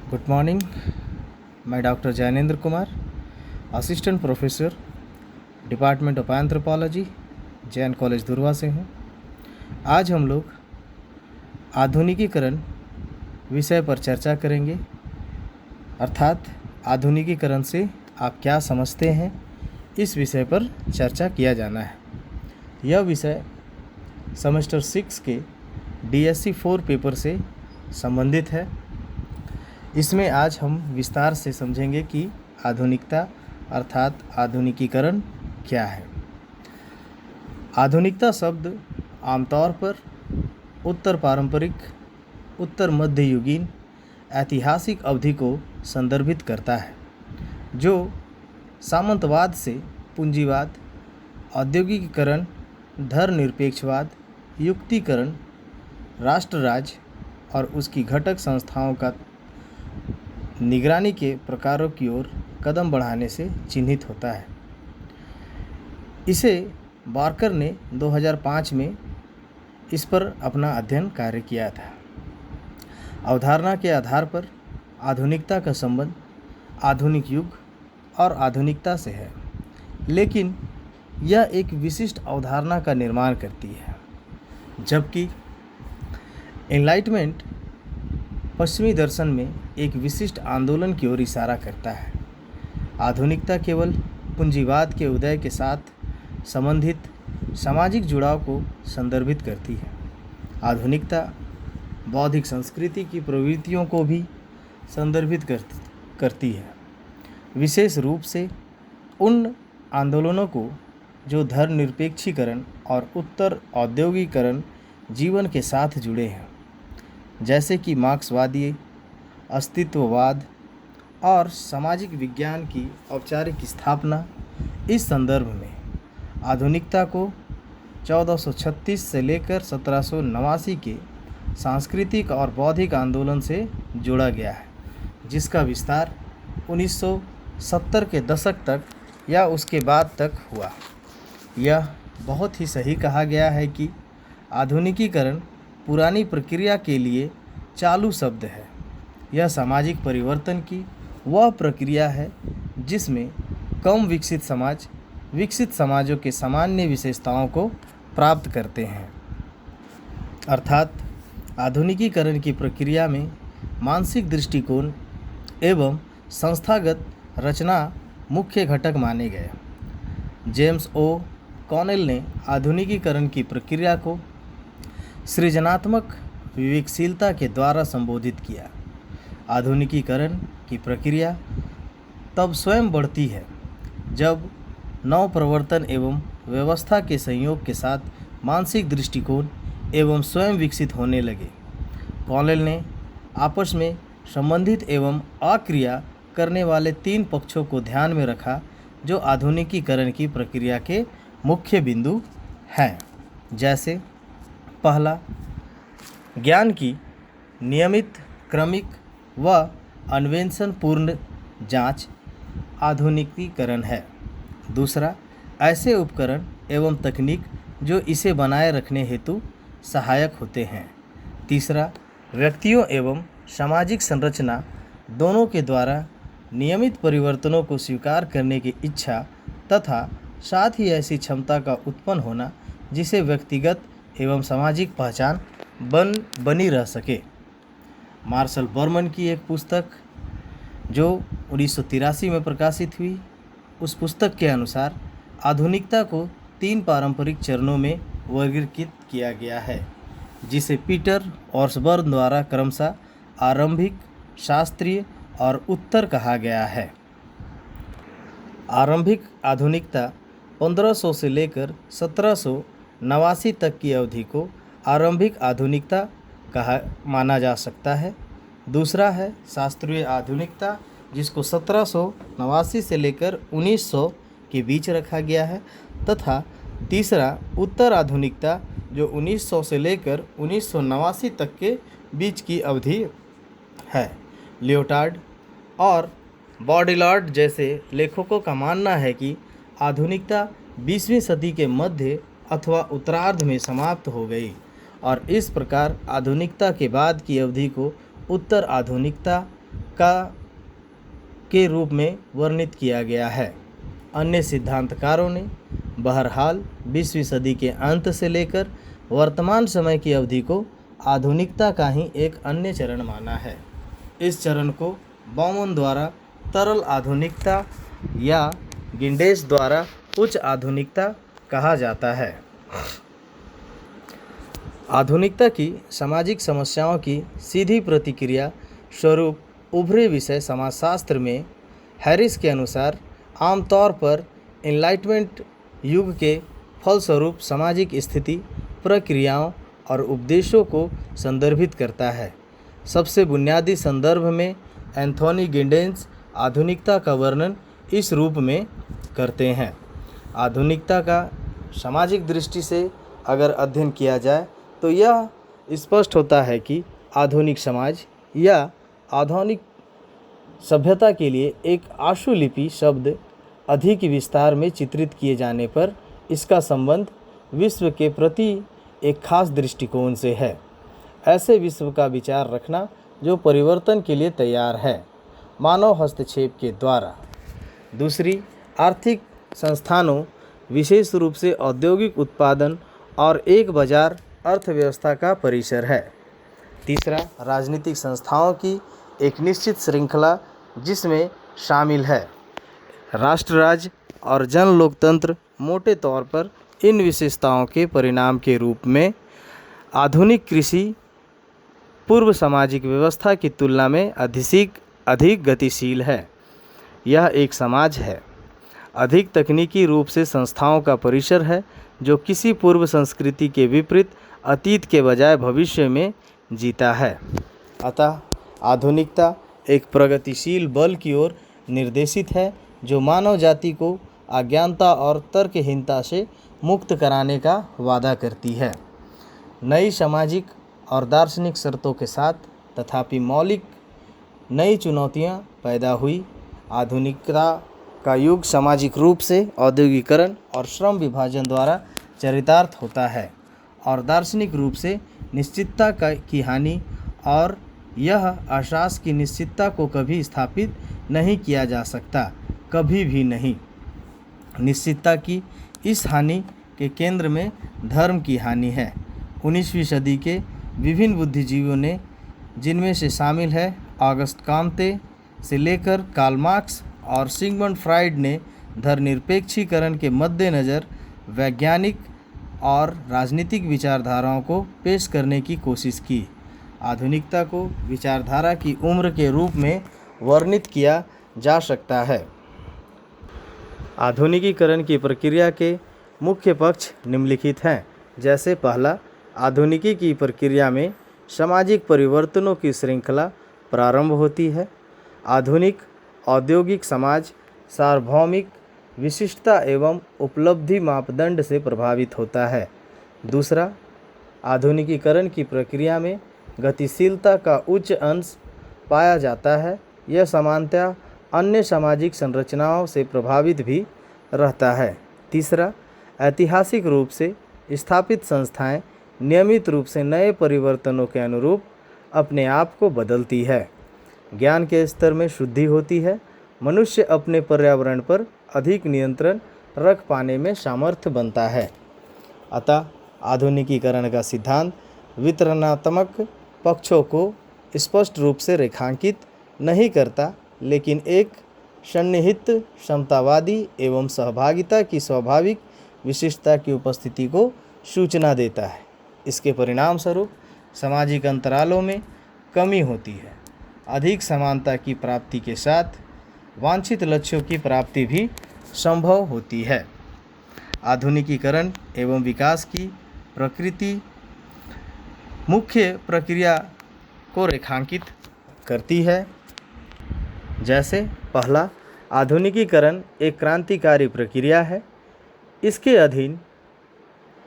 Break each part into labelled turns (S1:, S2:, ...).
S1: Good morning. मैं doctor Jainendra Kumar, assistant professor, department of anthropology, Jain college Durva से हूँ। आज हम लोग आधुनिकीकरण विषय पर चर्चा करेंगे, अर्थात आधुनिकीकरण से आप क्या समझते हैं, इस विषय पर चर्चा किया जाना है। यह विषय सेमेस्टर 6 के DSC 4 पेपर से संबंधित है। इसमें आज हम विस्तार से समझेंगे कि आधुनिकता अर्थात आधुनिकीकरण क्या है। आधुनिकता शब्द आमतौर पर उत्तर पारंपरिक, उत्तर मध्ययुगीन ऐतिहासिक अवधि को संदर्भित करता है, जो सामंतवाद से पूंजीवाद, औद्योगिकीकरण, धर्मनिरपेक्षवाद, युक्तिकरण, राष्ट्र राज्य और उसकी घटक संस्थाओं का निगरानी के प्रकारों की ओर कदम बढ़ाने से चिन्हित होता है। इसे बार्कर ने 2005 में इस पर अपना अध्ययन कार्य किया था। अवधारणा के आधार पर आधुनिकता का संबंध आधुनिक युग और आधुनिकता से है, लेकिन यह एक विशिष्ट अवधारणा का निर्माण करती है, जबकि एनलाइटमेंट पश्चिमी दर्शन में एक विशिष्ट आंदोलन की ओर इशारा करता है। आधुनिकता केवल पूंजीवाद के उदय के साथ संबंधित सामाजिक जुड़ाव को संदर्भित करती है। आधुनिकता बौद्धिक संस्कृति की प्रवृत्तियों को भी संदर्भित करती है, विशेष रूप से उन आंदोलनों को जो धर्मनिरपेक्षीकरण और उत्तर औद्योगिकीकरण जीवन के साथ जुड़े हैं, जैसे कि मार्क्सवादी अस्तित्ववाद और सामाजिक विज्ञान की औपचारिक स्थापना। इस संदर्भ में आधुनिकता को 1436 से लेकर 1789 के सांस्कृतिक और बौद्धिक आंदोलन से जोड़ा गया है, जिसका विस्तार 1970 के दशक तक या उसके बाद तक हुआ। यह बहुत ही सही कहा गया है कि आधुनिकीकरण पुरानी प्रक्रिया के लिए चालू शब्द है। यह सामाजिक परिवर्तन की वह प्रक्रिया है जिसमें कम विकसित समाज विकसित समाजों के सामान्य विशेषताओं को प्राप्त करते हैं। अर्थात आधुनिकीकरण की प्रक्रिया में मानसिक दृष्टिकोण एवं संस्थागत रचना मुख्य घटक माने गए। जेम्स ओ कॉनेल ने आधुनिकीकरण की प्रक्रिया को सृजनात्मक विवेकशीलता के द्वारा संबोधित किया। आधुनिकीकरण की प्रक्रिया तब स्वयं बढ़ती है जब नव प्रवर्तन एवं व्यवस्था के संयोग के साथ मानसिक दृष्टिकोण एवं स्वयं विकसित होने लगे। कॉनेल ने आपस में संबंधित एवं अक्रिया करने वाले 3 पक्षों को ध्यान में रखा, जो आधुनिकीकरण की प्रक्रिया के मुख्य बिंदु हैं। जैसे पहला, ज्ञान की नियमित, क्रमिक व अन्वेषणपूर्ण जांच आधुनिकीकरण है। दूसरा, ऐसे उपकरण एवं तकनीक जो इसे बनाए रखने हेतु सहायक होते हैं। तीसरा, व्यक्तियों एवं सामाजिक संरचना दोनों के द्वारा नियमित परिवर्तनों को स्वीकार करने की इच्छा तथा साथ ही ऐसी क्षमता का उत्पन्न होना जिसे व्यक्तिगत एवं सामाजिक पहचान बनी रह सके। मार्शल बर्मन की एक पुस्तक जो 1983 में प्रकाशित हुई, उस पुस्तक के अनुसार आधुनिकता को 3 पारंपरिक चरणों में वर्गीकृत किया गया है, जिसे पीटर ऑसबर्न द्वारा क्रमशः आरंभिक, शास्त्रीय और उत्तर कहा गया है। आरंभिक आधुनिकता 1500 से लेकर 1789 तक की अवधि को आरंभिक आधुनिकता कहा माना जा सकता है। दूसरा है शास्त्रीय आधुनिकता, जिसको 1789 से लेकर 1900 के बीच रखा गया है, तथा तीसरा उत्तर आधुनिकता, जो 1900 से लेकर 1989 तक के बीच की अवधि है। लियोटार्ड और बॉडिलार्ड जैसे लेखकों का मानना है कि आधुनिकता 20वीं सदी के मध्य अथवा उत्तरार्ध में समाप्त हो गई और इस प्रकार आधुनिकता के बाद की अवधि को उत्तर आधुनिकता का के रूप में वर्णित किया गया है। अन्य सिद्धांतकारों ने बहरहाल 20वीं सदी के अंत से लेकर वर्तमान समय की अवधि को आधुनिकता का ही एक अन्य चरण माना है। इस चरण को बॉमन द्वारा तरल आधुनिकता या गिंडेस द्वारा उच्च आधुनिकता कहा जाता है। आधुनिकता की सामाजिक समस्याओं की सीधी प्रतिक्रिया स्वरूप उभरे विषय समाजशास्त्र में हैरिस के अनुसार आमतौर पर एनलाइटमेंट युग के फलस्वरूप सामाजिक स्थिति, प्रक्रियाओं और उपदेशों को संदर्भित करता है। सबसे बुनियादी संदर्भ में एंथोनी गिंडेंस आधुनिकता का वर्णन इस रूप में करते हैं। आधुनिकता का सामाजिक दृष्टि से अगर अध्ययन किया जाए तो यह स्पष्ट होता है कि आधुनिक समाज या आधुनिक सभ्यता के लिए एक आशुलिपि शब्द अधिक विस्तार में चित्रित किए जाने पर इसका संबंध विश्व के प्रति एक खास दृष्टिकोण से है। ऐसे विश्व का विचार रखना जो परिवर्तन के लिए तैयार है मानव हस्तक्षेप के द्वारा। दूसरी, आर्थिक संस्थानों विशेष रूप से औद्योगिक उत्पादन और एक बाजार अर्थव्यवस्था का परिसर है। तीसरा, राजनीतिक संस्थाओं की एक निश्चित श्रृंखला जिसमें शामिल है राष्ट्र राज्य और जन लोकतंत्र। मोटे तौर पर इन विशेषताओं के परिणाम के रूप में आधुनिक कृषि पूर्व सामाजिक व्यवस्था की तुलना में अधिक गतिशील है। यह एक समाज है, अधिक तकनीकी रूप से संस्थाओं का परिसर है जो किसी पूर्व संस्कृति के विपरीत अतीत के बजाय भविष्य में जीता है। अतः आधुनिकता एक प्रगतिशील बल की ओर निर्देशित है जो मानव जाति को अज्ञानता और तर्कहीनता से मुक्त कराने का वादा करती है। नई सामाजिक और दार्शनिक शर्तों के साथ तथापि मौलिक नई चुनौतियां पैदा हुई। आधुनिकता का युग सामाजिक रूप से औद्योगिकरण और श्रम विभाजन द्वारा चरितार्थ होता है और दार्शनिक रूप से निश्चितता की हानि और यह आश्वास की निश्चितता को कभी स्थापित नहीं किया जा सकता, कभी भी नहीं। निश्चितता की इस हानि के केंद्र में धर्म की हानि है। 19वीं सदी के विभिन्न बुद्धिजीवियों ने, जिनमें से शामिल है ऑगस्ट कांते से लेकर कार्ल मार्क्स और सिगमंड फ्राइड ने धर्मनिरपेक्षीकरण के मद्देनज़र वैज्ञानिक और राजनीतिक विचारधाराओं को पेश करने की कोशिश की। आधुनिकता को विचारधारा की उम्र के रूप में वर्णित किया जा सकता है। आधुनिकीकरण की प्रक्रिया के मुख्य पक्ष निम्नलिखित हैं। जैसे पहला, आधुनिकी की प्रक्रिया में सामाजिक परिवर्तनों की श्रृंखला प्रारंभ होती है। आधुनिक औद्योगिक समाज सार्वभौमिक विशिष्टता एवं उपलब्धि मापदंड से प्रभावित होता है। दूसरा, आधुनिकीकरण की प्रक्रिया में गतिशीलता का उच्च अंश पाया जाता है। यह सामान्यतः अन्य सामाजिक संरचनाओं से प्रभावित भी रहता है। तीसरा, ऐतिहासिक रूप से स्थापित संस्थाएं नियमित रूप से नए परिवर्तनों के अनुरूप अपने आप को बदलती है। ज्ञान के स्तर में शुद्धि होती है। मनुष्य अपने पर्यावरण पर अधिक नियंत्रण रख पाने में सामर्थ्य बनता है। अतः आधुनिकीकरण का सिद्धांत वितरणात्मक पक्षों को स्पष्ट रूप से रेखांकित नहीं करता, लेकिन एक सन्निहित समतावादी एवं सहभागिता की स्वाभाविक विशिष्टता की उपस्थिति को सूचना देता है। इसके परिणाम स्वरूप सामाजिक अंतरालों में कमी होती है। अधिक समानता की प्राप्ति के साथ वांछित लक्ष्यों की प्राप्ति भी संभव होती है। आधुनिकीकरण एवं विकास की प्रकृति मुख्य प्रक्रिया को रेखांकित करती है। जैसे पहला, आधुनिकीकरण एक क्रांतिकारी प्रक्रिया है। इसके अधीन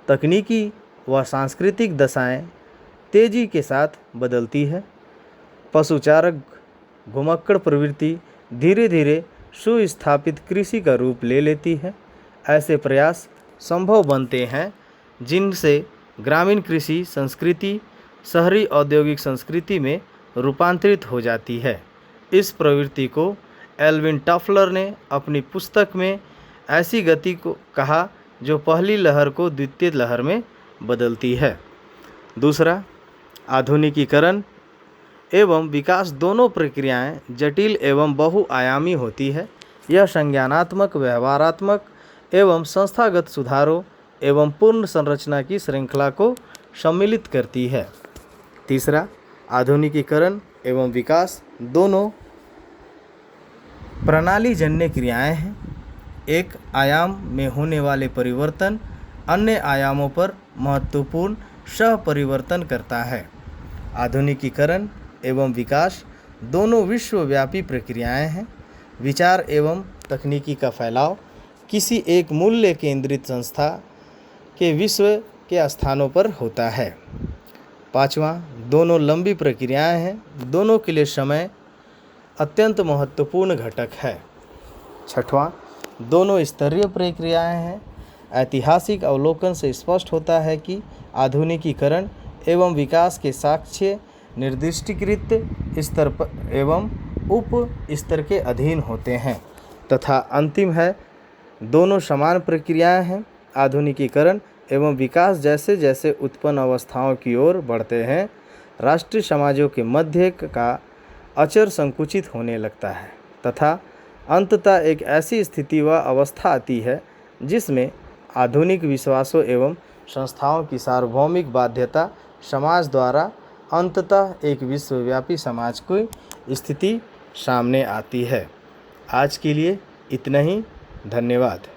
S1: तकनीकी व सांस्कृतिक दशाएं तेजी के साथ बदलती है। पशुचारक घुमक्कड़ प्रवृत्ति धीरे धीरे सुस्थापित कृषि का रूप ले लेती है। ऐसे प्रयास संभव बनते हैं जिनसे ग्रामीण कृषि संस्कृति शहरी औद्योगिक संस्कृति में रूपांतरित हो जाती है। इस प्रवृत्ति को एल्विन टॉफलर ने अपनी पुस्तक में ऐसी गति को कहा जो पहली लहर को द्वितीय लहर में बदलती है। दूसरा, आधुनिकीकरण एवं विकास दोनों प्रक्रियाएं जटिल एवं बहुआयामी होती है। यह संज्ञानात्मक, व्यवहारात्मक एवं संस्थागत सुधारों एवं पूर्ण संरचना की श्रृंखला को सम्मिलित करती है। तीसरा, आधुनिकीकरण एवं विकास दोनों प्रणालीजन्य क्रियाएं हैं। एक आयाम में होने वाले परिवर्तन अन्य आयामों पर महत्वपूर्ण सह परिवर्तन करता है। आधुनिकीकरण एवं विकास दोनों विश्वव्यापी प्रक्रियाएं हैं। विचार एवं तकनीकी का फैलाव किसी एक मूल्य केंद्रित संस्था के विश्व के स्थानों पर होता है। पांचवा, दोनों लंबी प्रक्रियाएं हैं। दोनों के लिए समय अत्यंत महत्वपूर्ण घटक है। छठवां, दोनों स्तरीय प्रक्रियाएं हैं। ऐतिहासिक अवलोकन से स्पष्ट होता है कि आधुनिकीकरण एवं विकास के साक्ष्य निर्दिष्टीकृत स्तर पर एवं उप स्तर के अधीन होते हैं। तथा अंतिम है, दोनों समान प्रक्रियाएं हैं। आधुनिकीकरण एवं विकास जैसे जैसे उत्पन्न अवस्थाओं की ओर बढ़ते हैं, राष्ट्रीय समाजों के मध्य का अचर संकुचित होने लगता है तथा अंततः एक ऐसी स्थिति व अवस्था आती है जिसमें आधुनिक विश्वासों एवं संस्थाओं की सार्वभौमिक बाध्यता समाज द्वारा अंततः एक विश्वव्यापी समाज की स्थिति सामने आती है। आज के लिए इतना ही। धन्यवाद।